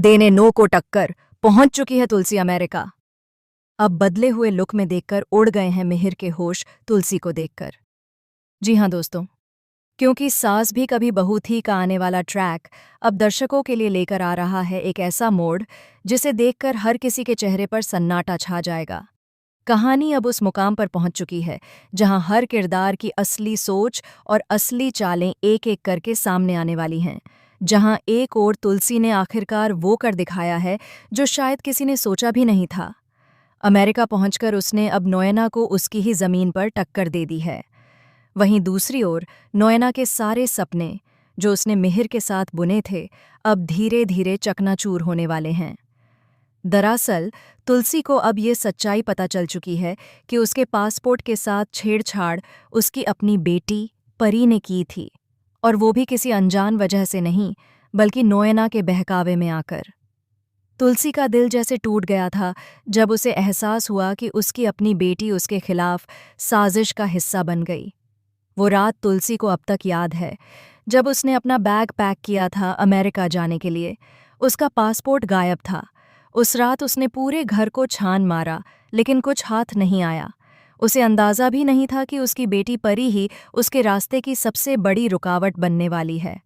देने नो को टक्कर पहुंच चुकी है तुलसी अमेरिका। अब बदले हुए लुक में देखकर उड़ गए हैं मिहिर के होश तुलसी को देखकर। जी हाँ दोस्तों, क्योंकि सास भी कभी बहू थी का आने वाला ट्रैक अब दर्शकों के लिए लेकर आ रहा है एक ऐसा मोड़ जिसे देखकर हर किसी के चेहरे पर सन्नाटा छा जाएगा। कहानी अब उस मुकाम पर पहुंच चुकी है जहां हर किरदार की असली सोच और असली चालें एक एक करके सामने आने वाली हैं। जहां एक ओर तुलसी ने आखिरकार वो कर दिखाया है जो शायद किसी ने सोचा भी नहीं था। अमेरिका पहुंचकर उसने अब नोएना को उसकी ही जमीन पर टक्कर दे दी है। वहीं दूसरी ओर नोएना के सारे सपने जो उसने मिहिर के साथ बुने थे अब धीरे धीरे चकनाचूर होने वाले हैं। दरअसल तुलसी को अब ये सच्चाई पता चल चुकी है कि उसके पासपोर्ट के साथ छेड़छाड़ उसकी अपनी बेटी परी ने की थी, और वो भी किसी अनजान वजह से नहीं बल्कि नोएना के बहकावे में आकर। तुलसी का दिल जैसे टूट गया था जब उसे एहसास हुआ कि उसकी अपनी बेटी उसके खिलाफ साजिश का हिस्सा बन गई। वो रात तुलसी को अब तक याद है जब उसने अपना बैग पैक किया था अमेरिका जाने के लिए। उसका पासपोर्ट गायब था। उस रात उसने पूरे घर को छान मारा लेकिन कुछ हाथ नहीं आया। उसे अंदाज़ा भी नहीं था कि उसकी बेटी परी ही उसके रास्ते की सबसे बड़ी रुकावट बनने वाली है।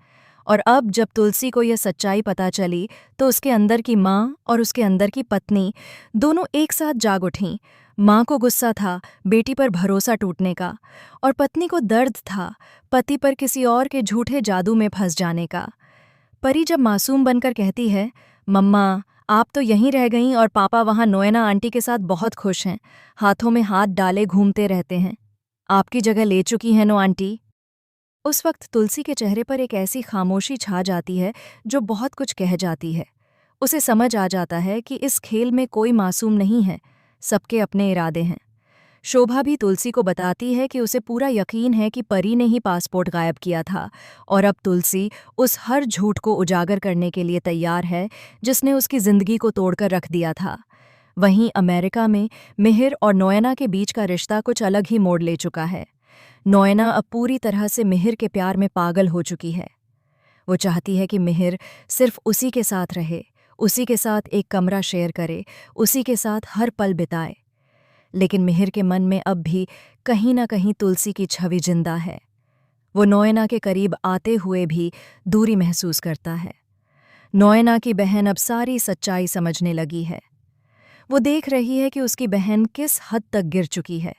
और अब जब तुलसी को यह सच्चाई पता चली तो उसके अंदर की माँ और उसके अंदर की पत्नी दोनों एक साथ जाग उठीं। माँ को गुस्सा था बेटी पर भरोसा टूटने का, और पत्नी को दर्द था पति पर किसी और के झूठे जादू में फंस जाने का। परी जब मासूम बनकर कहती है, मम्मा आप तो यहीं रह गईं और पापा वहाँ नोएना आंटी के साथ बहुत खुश हैं, हाथों में हाथ डाले घूमते रहते हैं, आपकी जगह ले चुकी हैं नो आंटी। उस वक्त तुलसी के चेहरे पर एक ऐसी खामोशी छा जाती है जो बहुत कुछ कह जाती है। उसे समझ आ जाता है कि इस खेल में कोई मासूम नहीं है, सबके अपने इरादे हैं। शोभा भी तुलसी को बताती है कि उसे पूरा यकीन है कि परी ने ही पासपोर्ट गायब किया था, और अब तुलसी उस हर झूठ को उजागर करने के लिए तैयार है जिसने उसकी जिंदगी को तोड़कर रख दिया था। वहीं अमेरिका में मिहिर और नोएना के बीच का रिश्ता कुछ अलग ही मोड़ ले चुका है। नोएना अब पूरी तरह से मिहिर के प्यार में पागल हो चुकी है। वो चाहती है कि मिहिर सिर्फ उसी के साथ रहे, उसी के साथ एक कमरा शेयर करे, उसी के साथ हर पल बिताए। लेकिन मिहिर के मन में अब भी कहीं ना कहीं तुलसी की छवि जिंदा है। वो नोएना के करीब आते हुए भी दूरी महसूस करता है। नोएना की बहन अब सारी सच्चाई समझने लगी है। वो देख रही है कि उसकी बहन किस हद तक गिर चुकी है।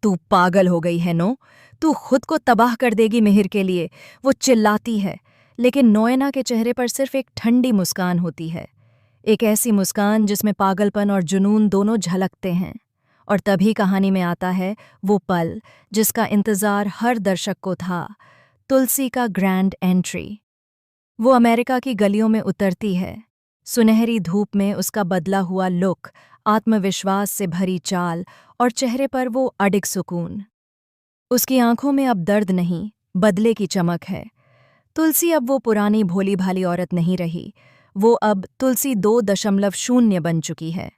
तू पागल हो गई है नो, तू खुद को तबाह कर देगी मिहिर के लिए, वो चिल्लाती है। लेकिन नोएना के चेहरे पर सिर्फ एक ठंडी मुस्कान होती है, एक ऐसी मुस्कान जिसमें पागलपन और जुनून दोनों झलकते हैं। और तभी कहानी में आता है वो पल जिसका इंतजार हर दर्शक को था, तुलसी का ग्रैंड एंट्री। वो अमेरिका की गलियों में उतरती है। सुनहरी धूप में उसका बदला हुआ लुक, आत्मविश्वास से भरी चाल और चेहरे पर वो अडिग सुकून। उसकी आंखों में अब दर्द नहीं, बदले की चमक है। तुलसी अब वो पुरानी भोली भाली औरत नहीं रही, वो अब तुलसी 2.0 बन चुकी है।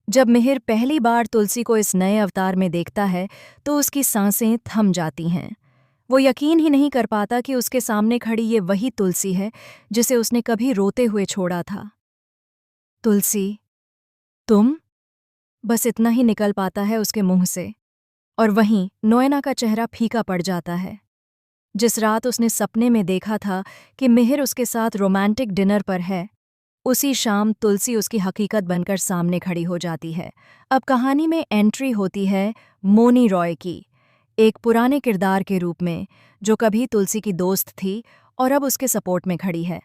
जब मिहिर पहली बार तुलसी को इस नए अवतार में देखता है तो उसकी सांसें थम जाती हैं। वो यकीन ही नहीं कर पाता कि उसके सामने खड़ी ये वही तुलसी है जिसे उसने कभी रोते हुए छोड़ा था। तुलसी, तुम? बस इतना ही निकल पाता है उसके मुंह से। और वहीं नोएना का चेहरा फीका पड़ जाता है। जिस रात उसने सपने में देखा था कि मिहिर उसके साथ रोमांटिक डिनर पर है, उसी शाम तुलसी उसकी हकीकत बनकर सामने खड़ी हो जाती है। अब कहानी में एंट्री होती है मोनी रॉय की, एक पुराने किरदार के रूप में जो कभी तुलसी की दोस्त थी और अब उसके सपोर्ट में खड़ी है।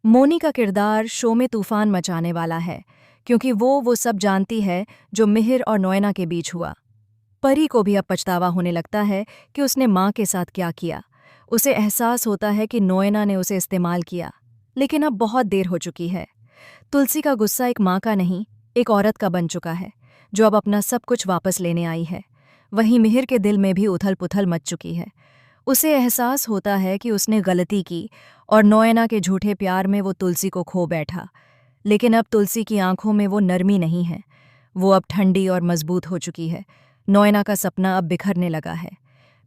मोनी का किरदार शो में तूफान मचाने वाला है क्योंकि वो सब जानती है जो मिहिर और नोएना के बीच हुआ। परी को भी अब पछतावा होने लगता है कि उसने माँ के साथ क्या किया। उसे एहसास होता है कि नोएना ने उसे इस्तेमाल किया, लेकिन अब बहुत देर हो चुकी है। तुलसी का गुस्सा एक माँ का नहीं, एक औरत का बन चुका है जो अब अपना सब कुछ वापस लेने आई है। वहीं मिहिर के दिल में भी उथल पुथल मच चुकी है। उसे एहसास होता है कि उसने गलती की और नोएना के झूठे प्यार में वो तुलसी को खो बैठा। लेकिन अब तुलसी की आंखों में वो नरमी नहीं है, वो अब ठंडी और मजबूत हो चुकी है। नोएना का सपना अब बिखरने लगा है।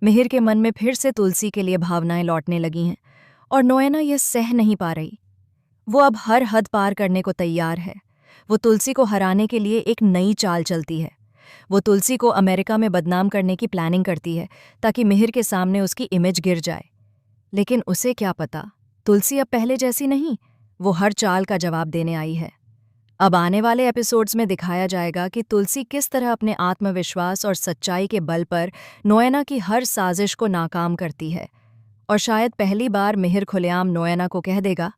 मिहिर के मन में फिर से तुलसी के लिए भावनाएं लौटने लगी हैं और नोएना यह सह नहीं पा रही। वो अब हर हद पार करने को तैयार है। वो तुलसी को हराने के लिए एक नई चाल चलती है। वो तुलसी को अमेरिका में बदनाम करने की प्लानिंग करती है ताकि मिहिर के सामने उसकी इमेज गिर जाए। लेकिन उसे क्या पता, तुलसी अब पहले जैसी नहीं, वो हर चाल का जवाब देने आई है। अब आने वाले एपिसोड्स में दिखाया जाएगा कि तुलसी किस तरह अपने आत्मविश्वास और सच्चाई के बल पर नोएना की हर साजिश को नाकाम करती है। और शायद पहली बार मिहिर खुलेआम नोएना को कह देगा,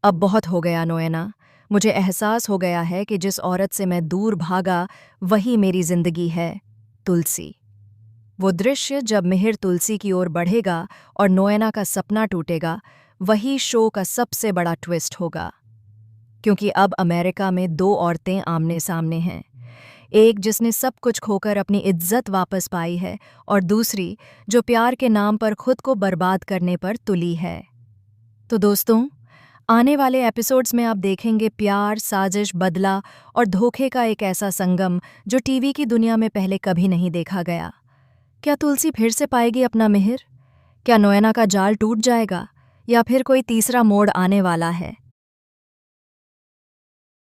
अब बहुत हो गया नोएना, मुझे एहसास हो गया है कि जिस औरत से मैं दूर भागा वही मेरी जिंदगी है, तुलसी। वो दृश्य जब मिहिर तुलसी की ओर बढ़ेगा और नोएना का सपना टूटेगा, वही शो का सबसे बड़ा ट्विस्ट होगा। क्योंकि अब अमेरिका में दो औरतें आमने सामने हैं, एक जिसने सब कुछ खोकर अपनी इज्जत वापस पाई है और दूसरी जो प्यार के नाम पर खुद को बर्बाद करने पर तुली है। तो दोस्तों, आने वाले एपिसोड्स में आप देखेंगे प्यार, साजिश, बदला और धोखे का एक ऐसा संगम जो टीवी की दुनिया में पहले कभी नहीं देखा गया। क्या तुलसी फिर से पाएगी अपना मिहिर? क्या नोएना का जाल टूट जाएगा या फिर कोई तीसरा मोड़ आने वाला है?